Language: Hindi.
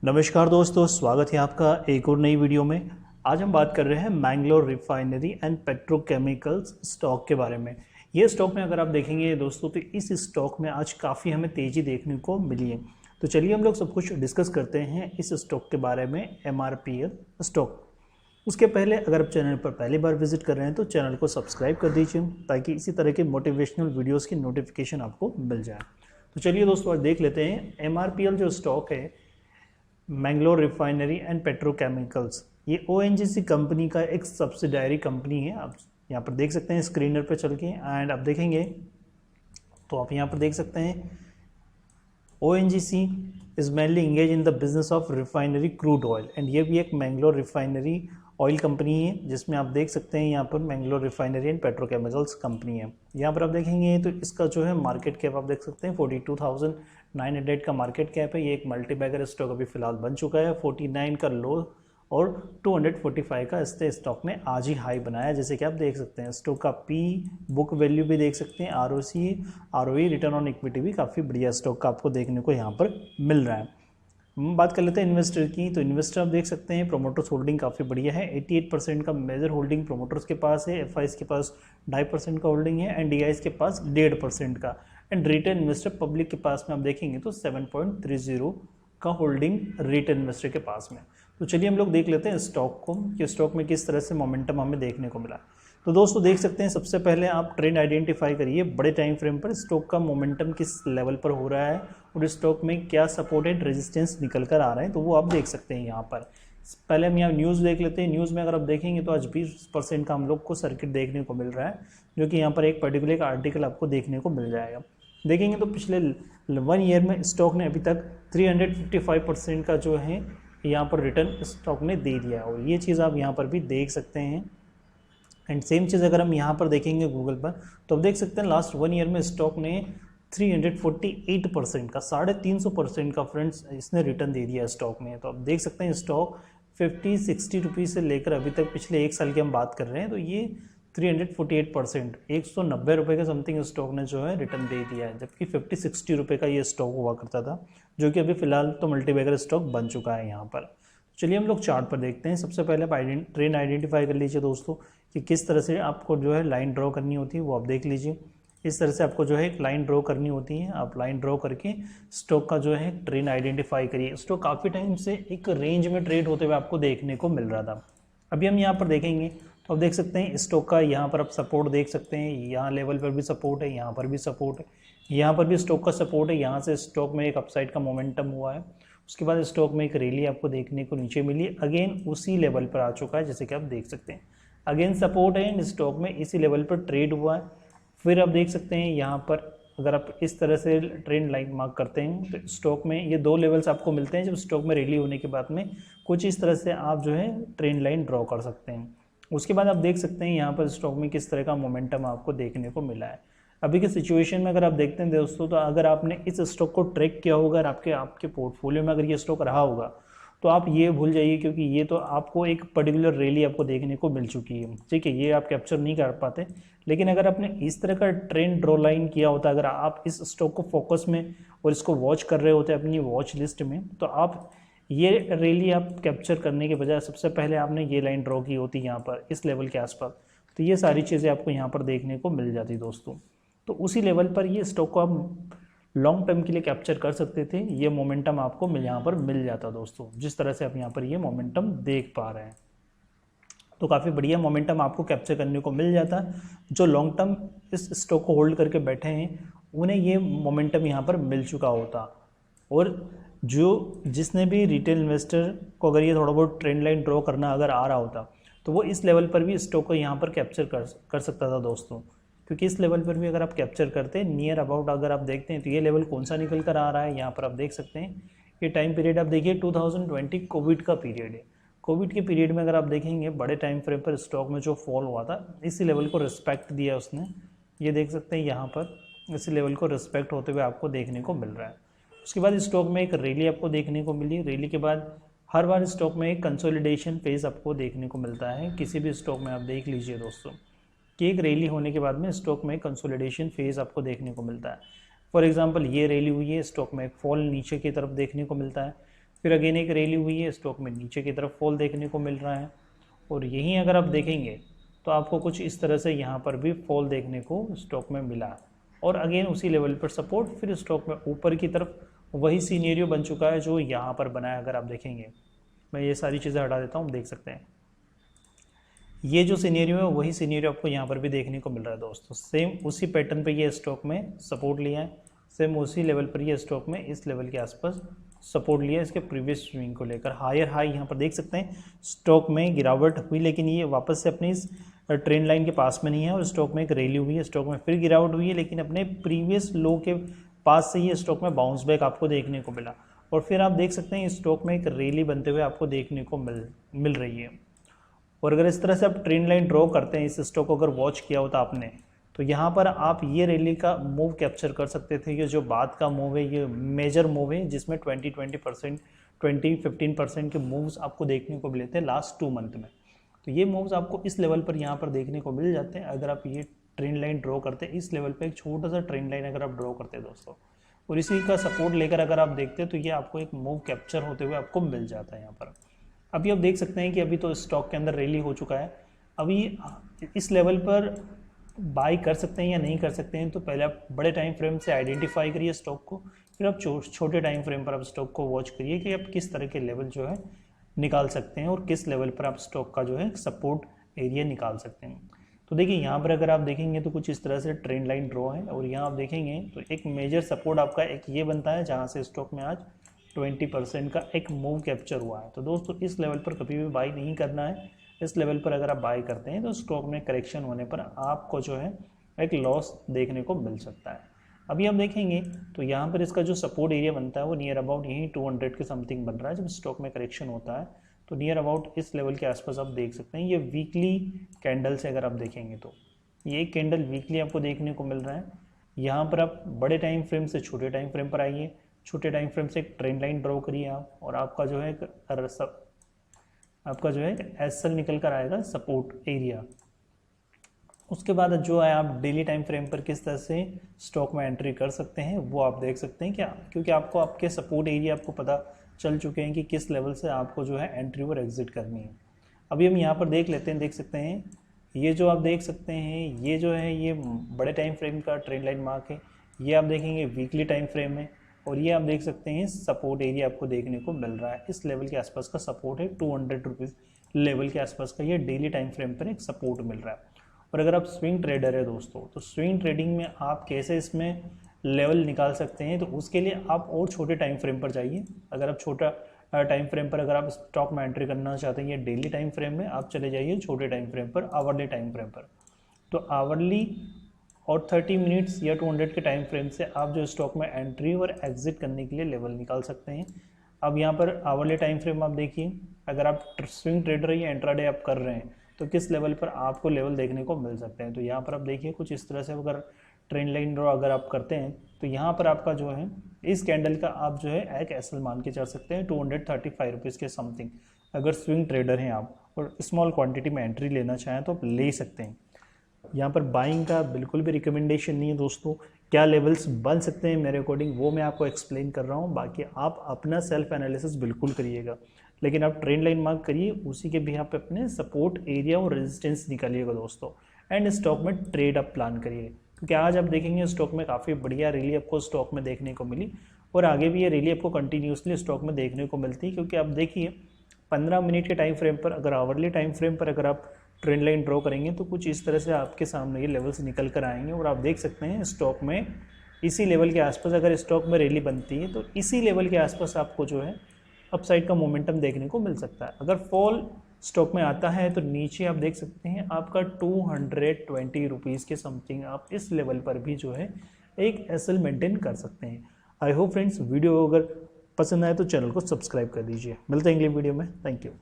नमस्कार दोस्तों, स्वागत है आपका एक और नई वीडियो में। आज हम बात कर रहे हैं Mangalore refinery and petrochemicals stock के बारे में। ये स्टॉक में अगर आप देखेंगे दोस्तों तो इस स्टॉक में आज काफ़ी हमें तेज़ी देखने को मिली है। तो चलिए हम लोग सब कुछ डिस्कस करते हैं इस स्टॉक के बारे में, MRPL स्टॉक। उसके पहले अगर आप चैनल पर पहली बार विजिट कर रहे हैं तो चैनल को सब्सक्राइब कर दीजिए ताकि इसी तरह के मोटिवेशनल वीडियोज़ की नोटिफिकेशन आपको मिल जाए। तो चलिए दोस्तों आज देख लेते हैं MRPL जो स्टॉक है, मैंगलोर रिफाइनरी एंड पेट्रोकेमिकल्स, ये ONGC कंपनी का एक सब्सिडायरी कंपनी है। आप यहाँ पर देख सकते हैं स्क्रीनर पर चल के, एंड आप देखेंगे तो आप यहाँ पर देख सकते हैं ONGC is mainly engage in the business of refinery crude oil, and ये भी एक मैंगलोर रिफाइनरी ऑयल कंपनी है जिसमें आप देख सकते हैं यहाँ पर Mangalore refinery and petrochemicals company है। यहाँ पर आप देखेंगे तो इसका जो है मार्केट कैप आप देख सकते हैं 42,900 का मार्केट कैप है। ये एक मल्टी बैगर स्टॉक अभी फिलहाल बन चुका है। 49 का लो और 245 का इससे स्टॉक ने आज ही हाई बनाया, जैसे कि आप देख सकते हैं। स्टॉक का पी बुक वैल्यू भी देख सकते हैं, ROE रिटर्न ऑन इक्विटी भी काफ़ी बढ़िया स्टॉक का आपको देखने को यहाँ पर मिल रहा है। हम बात कर लेते हैं इन्वेस्टर की। तो इन्वेस्टर आप देख सकते हैं प्रोमोटर्स होल्डिंग काफ़ी बढ़िया है। 88% का मेजर होल्डिंग प्रोमोटर्स के पास है, FIs के पास 2.5% का होल्डिंग है, एंड DIs के पास 1.5% का, एंड रिटेल इन्वेस्टर पब्लिक के पास में आप देखेंगे तो 7.30 का होल्डिंग रिटेल इन्वेस्टर के पास में। तो चलिए हम लोग देख लेते हैं स्टॉक को कि स्टॉक में किस तरह से मोमेंटम हमें देखने को मिला। तो दोस्तों देख सकते हैं सबसे पहले आप ट्रेंड आइडेंटिफाई करिए बड़े टाइम फ्रेम पर स्टॉक का मोमेंटम किस लेवल पर हो रहा है और स्टॉक में क्या सपोर्ट एंड रेजिस्टेंस निकल कर आ रहे हैं, तो वो आप देख सकते हैं यहाँ पर। पहले हम यहाँ न्यूज़ देख लेते हैं। न्यूज़ में अगर आप देखेंगे तो आज 20% का हम लोग को सर्किट देखने को मिल रहा है, जो कि यहाँ पर एक पर्टिकुलर आर्टिकल आपको देखने को मिल जाएगा। देखेंगे तो पिछले 1 ईयर में स्टॉक ने अभी तक 355% का जो है यहाँ पर रिटर्न स्टॉक ने दे दिया है, और ये चीज़ आप यहाँ पर भी देख सकते हैं। एंड सेम चीज़ अगर हम यहाँ पर देखेंगे गूगल पर तो आप देख सकते हैं लास्ट 1 ईयर में स्टॉक ने 348% का 350% का फ्रेंड्स इसने रिटर्न दे दिया स्टॉक में। तो आप देख सकते हैं स्टॉक 50-60 रुपीज़ से लेकर अभी तक पिछले 1 साल की हम बात कर रहे हैं तो ये 348% 190 रुपये का समथिंग स्टॉक ने जो है रिटर्न दे दिया है, जबकि 50-60 रुपये का ये स्टॉक हुआ करता था, जो कि अभी फिलहाल तो मल्टीबैगर स्टॉक बन चुका है यहाँ पर। चलिए हम लोग चार्ट पर देखते हैं। सबसे पहले आप ट्रेंड आइडेंटिफाई कर लीजिए दोस्तों कि किस तरह से आपको जो है लाइन ड्रॉ करनी होती है, वो आप देख लीजिए। इस तरह से आपको जो है एक लाइन ड्रॉ करनी होती है। आप लाइन ड्रॉ करके स्टॉक का जो है ट्रेंड आइडेंटिफाई करिए। स्टॉक काफ़ी टाइम से एक रेंज में ट्रेड होते हुए आपको देखने को मिल रहा था। अभी हम यहाँ पर देखेंगे तो आप देख सकते हैं स्टॉक का यहाँ पर आप सपोर्ट देख सकते हैं। यहाँ लेवल पर भी सपोर्ट है, यहाँ पर भी सपोर्ट है, यहाँ पर भी स्टॉक का सपोर्ट है। यहाँ से स्टॉक में एक अपसाइड का मोमेंटम हुआ है। उसके बाद स्टॉक में एक रैली आपको देखने को नीचे मिली, अगेन उसी लेवल पर आ चुका है, जैसे कि आप देख सकते हैं। अगेन सपोर्ट है एंड स्टॉक में इसी लेवल पर ट्रेड हुआ है। फिर आप देख सकते हैं यहाँ पर अगर आप इस तरह से ट्रेंड लाइन मार्क करते हैं तो स्टॉक में ये 2 लेवल्स आपको मिलते हैं। जब स्टॉक में रैली होने के बाद में कुछ इस तरह से आप जो है ट्रेंड लाइन ड्रॉ कर सकते हैं। उसके बाद आप देख सकते हैं यहाँ पर स्टॉक में किस तरह का मोमेंटम आपको देखने को मिला है। अभी के सिचुएशन में अगर आप देखते हैं दोस्तों तो अगर आपने इस स्टॉक को ट्रैक किया होगा, आपके पोर्टफोलियो में अगर ये स्टॉक रहा होगा तो आप ये भूल जाइए, क्योंकि ये तो आपको एक पर्टिकुलर रैली आपको देखने को मिल चुकी है। ठीक है, ये आप कैप्चर नहीं कर पाते, लेकिन अगर आपने इस तरह का ट्रेंड ड्रॉ लाइन किया होता, अगर आप इस स्टॉक को फोकस में और इसको वॉच कर रहे होते अपनी वॉच लिस्ट में, तो आप ये रैली आप कैप्चर करने के बजाय सबसे पहले आपने ये लाइन ड्रॉ की होती यहाँ पर इस लेवल के आसपास, तो ये सारी चीज़ें आपको यहाँ पर देखने को मिल जाती दोस्तों। तो उसी लेवल पर ये स्टॉक को आप लॉन्ग टर्म के लिए कैप्चर कर सकते थे। ये मोमेंटम आपको यहाँ पर मिल जाता दोस्तों, जिस तरह से आप यहाँ पर ये मोमेंटम देख पा रहे हैं। तो काफ़ी बढ़िया मोमेंटम आपको कैप्चर करने को मिल जाता। जो लॉन्ग टर्म इस स्टॉक को होल्ड करके बैठे हैं उन्हें ये मोमेंटम यहाँ पर मिल चुका होता, और जिसने भी रिटेल इन्वेस्टर को अगर ये थोड़ा बहुत ट्रेंड लाइन ड्रॉ करना अगर आ रहा होता तो वो इस लेवल पर भी स्टॉक को यहाँ पर कैप्चर कर सकता था दोस्तों, क्योंकि इस लेवल पर भी अगर आप कैप्चर करते हैं नियर अबाउट अगर आप देखते हैं तो ये लेवल कौन सा निकल कर आ रहा है, यहाँ पर आप देख सकते हैं। ये टाइम पीरियड आप देखिए 2020 कोविड का पीरियड है। कोविड के पीरियड में अगर आप देखेंगे बड़े टाइम फ्रेम पर स्टॉक में जो फॉल हुआ था, इसी लेवल को रिस्पेक्ट दिया उसने। ये देख सकते हैं यहाँ पर इसी लेवल को रिस्पेक्ट होते हुए आपको देखने को मिल रहा है। उसके बाद स्टॉक में एक रैली आपको देखने को मिली। रैली के बाद हर बार स्टॉक में एक कंसोलिडेशन फेज आपको देखने को मिलता है। किसी भी स्टॉक में आप देख लीजिए दोस्तों कि एक रैली होने के बाद में स्टॉक में कंसोलिडेशन फेज आपको देखने को मिलता है। फॉर एग्जांपल ये रैली हुई है, स्टॉक में एक फॉल नीचे की तरफ देखने को मिलता है। फिर अगेन एक रैली हुई है, स्टॉक में नीचे की तरफ फॉल देखने को मिल रहा है, और यहीं अगर आप देखेंगे तो आपको कुछ इस तरह से यहाँ पर भी फॉल देखने को स्टॉक में मिला, और अगेन उसी लेवल पर सपोर्ट, फिर स्टॉक में ऊपर की तरफ वही सीनेरियो बन चुका है जो यहाँ पर बना है। अगर आप देखेंगे, मैं ये सारी चीज़ें हटा देता हूँ, देख सकते हैं ये जो सीनेरियो है वही सीनेरियो आपको यहाँ पर भी देखने को मिल रहा है दोस्तों। सेम उसी पैटर्न पे ये स्टॉक में सपोर्ट लिया है, सेम उसी लेवल पर ये स्टॉक में इस लेवल के आसपास सपोर्ट लिया है इसके प्रीवियस स्विंग को लेकर। हायर हाई यहाँ पर देख सकते हैं स्टॉक में गिरावट हुई, लेकिन ये वापस से अपनी इस ट्रेंड लाइन के पास में नहीं है, और स्टॉक में एक रैली हुई है, स्टॉक में फिर गिरावट हुई है, लेकिन अपने प्रीवियस लो के पास से ये स्टॉक में बाउंस बैक आपको देखने को मिला, और फिर आप देख सकते हैं इस स्टॉक में एक रैली बनते हुए आपको देखने को मिल रही है। और अगर इस तरह से आप ट्रेंड लाइन ड्रॉ करते हैं, इस स्टॉक को अगर वॉच किया होता आपने, तो यहाँ पर आप ये रैली का मूव कैप्चर कर सकते थे। ये जो बाद का मूव है ये मेजर मूव है, जिसमें 20-15% के मूव्स आपको देखने को मिले थे लास्ट 2 मंथ में। तो ये मूव्स आपको इस लेवल पर यहाँ पर देखने को मिल जाते हैं अगर आप ये ट्रेंड लाइन ड्रॉ करते हैं। इस लेवल पर एक छोटा सा ट्रेंड लाइन अगर आप ड्रॉ करते हैं दोस्तों, और इसी का सपोर्ट लेकर अगर आप देखते हैं तो ये आपको एक मूव कैप्चर होते हुए आपको मिल जाता है यहाँ पर। अभी आप देख सकते हैं कि अभी तो स्टॉक के अंदर रैली हो चुका है, अभी इस लेवल पर बाई कर सकते हैं या नहीं कर सकते हैं, तो पहले आप बड़े टाइम फ्रेम से आइडेंटिफाई करिए स्टॉक को, फिर आप छोटे टाइम फ्रेम पर आप स्टॉक को वॉच करिए कि आप किस तरह के लेवल जो है निकाल सकते हैं, और किस लेवल पर आप स्टॉक का जो है सपोर्ट एरिया निकाल सकते हैं। तो देखिए यहाँ पर अगर आप देखेंगे तो कुछ इस तरह से ट्रेंड लाइन ड्रॉ है, और यहाँ आप देखेंगे तो एक मेजर सपोर्ट आपका एक ये बनता है जहाँ से स्टॉक में आज 20% का एक मूव कैप्चर हुआ है। तो दोस्तों इस लेवल पर कभी भी बाई नहीं करना है। इस लेवल पर अगर आप बाई करते हैं तो स्टॉक में करेक्शन होने पर आपको जो है एक लॉस देखने को मिल सकता है। अभी हम देखेंगे तो यहाँ पर इसका जो सपोर्ट एरिया बनता है वो नियर अबाउट यही 200 के समथिंग बन रहा है। जब स्टॉक में करेक्शन होता है तो नियर अबाउट इस लेवल के आसपास आप देख सकते हैं। ये वीकली कैंडल से अगर आप देखेंगे तो ये कैंडल वीकली आपको देखने को मिल रहा है। यहाँ पर आप बड़े टाइम फ्रेम से छोटे टाइम फ्रेम पर आइए, छोटे टाइम फ्रेम से एक ट्रेंड लाइन ड्रॉ करिए आप, और आपका जो है एसएल निकल कर आएगा सपोर्ट एरिया। उसके बाद जो है आप डेली टाइम फ्रेम पर किस तरह से स्टॉक में एंट्री कर सकते हैं वो आप देख सकते हैं क्या, क्योंकि आपको आपके सपोर्ट एरिया आपको पता चल चुके हैं कि किस लेवल से आपको जो है एंट्री और एग्जिट करनी है। अभी हम यहाँ पर देख लेते हैं, देख सकते हैं ये जो आप देख सकते हैं ये जो है ये बड़े टाइम फ्रेम का ट्रेंड लाइन मार्क है, ये आप देखेंगे वीकली टाइम फ्रेम है, और ये आप देख सकते हैं सपोर्ट एरिया आपको देखने को मिल रहा है। इस लेवल के आसपास का सपोर्ट है 200 रुपीज़ लेवल के आसपास का, ये डेली टाइम फ्रेम पर एक सपोर्ट मिल रहा है। और अगर आप स्विंग ट्रेडर है दोस्तों, तो स्विंग ट्रेडिंग में आप कैसे इसमें लेवल निकाल सकते हैं, तो उसके लिए आप और छोटे टाइम फ्रेम पर जाइए। अगर आप छोटा टाइम फ्रेम पर अगर आप स्टॉक में एंट्री करना चाहते हैं या डेली टाइम फ्रेम में, आप चले जाइए छोटे टाइम फ्रेम पर, आवरली टाइम फ्रेम पर। तो आवरली और 30 मिनट्स या 200 के टाइम फ्रेम से आप जो स्टॉक में एंट्री और एग्जिट करने के लिए लेवल निकाल सकते हैं। अब यहाँ पर आवरली टाइम फ्रेम आप देखिए, अगर आप स्विंग ट्रेडर या इंट्राडे आप कर रहे हैं तो किस लेवल पर आपको लेवल देखने को मिल सकते हैं। तो यहाँ पर आप देखिए कुछ इस तरह से अगर ट्रेंड लाइन ड्रॉ अगर आप करते हैं तो यहाँ पर आपका जो है इस कैंडल का आप जो है एक एसएल मान के चल सकते हैं 235 रुपीज़ के समथिंग। अगर स्विंग ट्रेडर हैं आप और स्मॉल क्वांटिटी में एंट्री लेना चाहें तो आप ले सकते हैं। यहाँ पर बाइंग का बिल्कुल भी रिकमेंडेशन नहीं है दोस्तों। क्या लेवल्स बन सकते हैं मेरे अकॉर्डिंग वो मैं आपको एक्सप्लेन कर रहा हूँ, बाकी आप अपना सेल्फ एनालिसिस बिल्कुल करिएगा, लेकिन आप ट्रेंड लाइन मार्क करिए, उसी के भी यहाँ पे अपने सपोर्ट एरिया और रेजिस्टेंस निकालिएगा दोस्तों, एंड स्टॉक में ट्रेड आप प्लान करिए। क्योंकि आज आप देखेंगे स्टॉक में काफ़ी बढ़िया रैली आपको स्टॉक में देखने को मिली, और आगे भी ये रैली आपको कंटिन्यूसली स्टॉक में देखने को मिलती है। क्योंकि आप देखिए 15 मिनट के टाइम फ्रेम पर, अगर आवरली टाइम फ्रेम पर अगर आप ट्रेंड लाइन ड्रॉ करेंगे तो कुछ इस तरह से आपके सामने ये लेवल्स निकल कर आएंगे, और आप देख सकते हैं स्टॉक में इसी लेवल के आसपास अगर स्टॉक में रैली बनती है तो इसी लेवल के आसपास आपको जो है अपसाइड का मोमेंटम देखने को मिल सकता है। अगर फॉल स्टॉक में आता है तो नीचे आप देख सकते हैं आपका 220 रुपीज़ के समथिंग आप इस लेवल पर भी जो है एक एसएल मेंटेन कर सकते हैं। आई होप फ्रेंड्स वीडियो अगर पसंद आए तो चैनल को सब्सक्राइब कर दीजिए। मिलते हैं अगले वीडियो में। Thank you.